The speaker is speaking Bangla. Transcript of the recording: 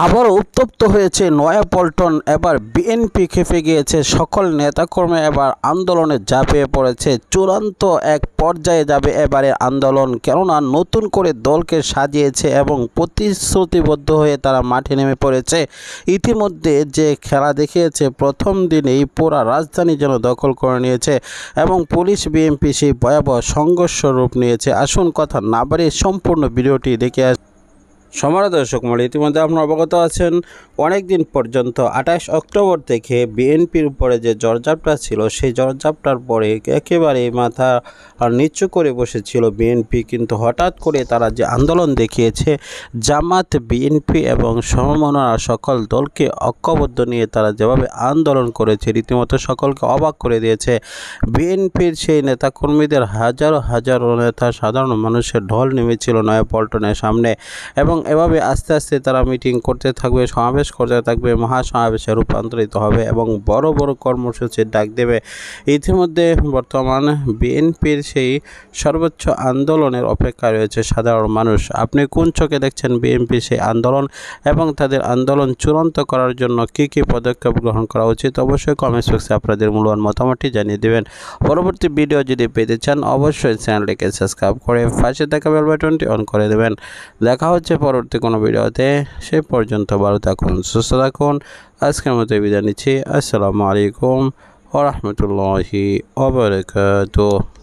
আবারও উত্তপ্ত হয়েছে নয়াপল্টন। এবার বিএনপি খেপে গিয়েছে, সকল নেতাকর্মী এবার আন্দোলনে ঝাঁপিয়ে পড়েছে। চূড়ান্ত এক পর্যায়ে যাবে এবারে আন্দোলন, কেননা নতুন করে দলকে সাজিয়েছে এবং প্রতিশ্রুতিবদ্ধ হয়ে তারা মাঠে নেমে পড়েছে। ইতিমধ্যে যে খেলা দেখিয়েছে, প্রথম দিনেই পুরা রাজধানী যেন দখল করে নিয়েছে এবং পুলিশ বিএনপি সেই ভয়াবহ সংঘর্ষ রূপ নিয়েছে। আসুন কথা না বাড়িয়ে সম্পূর্ণ ভিডিওটি দেখে সম্মানিত দর্শক মণ্ডলী, ইতিমধ্যে আপনারা অবগত আছেন অনেক দিন পর্যন্ত 28 অক্টোবর থেকে বিএনপির উপরে যে জর্জাপটা ছিল, সেই জর্জাপটার পরে একেবারে মাথা নিচু করে বসেছিল বিএনপি। কিন্তু হঠাৎ করে তারা যে আন্দোলন দেখিয়েছে, জামাত, বিএনপি এবং সমমনা সকল দলকে ঐক্যবদ্ধ নিয়ে তারা যেভাবে আন্দোলন করেছে, রীতিমতো সকলকে অবাক করে দিয়েছে। বিএনপির সেই নেতাকর্মীদের হাজারো হাজারো নেতা, সাধারণ মানুষের ঢল নেমেছিল নয়াপল্টনের সামনে এবং এভাবে আস্তে আস্তে তারা মিটিং করতে থাকবে, সমাবেশ করতে থাকবে, মহাসমাবেশে রূপান্তরিত হবে এবং বড় বড় কর্মসূচির ডাক দেবে। ইতিমধ্যে বর্তমান বিএনপির সেই সর্বোচ্চ আন্দোলনের অপেক্ষা রয়েছে সাধারণ মানুষ। আপনি কোন চোখে দেখছেন বিএনপির সেই আন্দোলন এবং তাদের আন্দোলন চূড়ান্ত করার জন্য কী কী পদক্ষেপ গ্রহণ করা উচিত, অবশ্যই কমেন্টস বক্সে আপনাদের মূল্যবান মতামতটি জানিয়ে দেবেন। পরবর্তী ভিডিও যদি পেতে চান অবশ্যই চ্যানেলটিকে সাবস্ক্রাইব করে পাশে থাকা বেল বাটনটি অন করে দেবেন। দেখা হচ্ছে পরবর্তী কোনো ভিডিওতে। সে পর্যন্ত ভালো থাকুন, সুস্থ থাকুন। আজকের মতো বিদায় নিচ্ছি। আসসালামু আলাইকুম ওয়া রাহমাতুল্লাহি ওয়া বারাকাতুহু।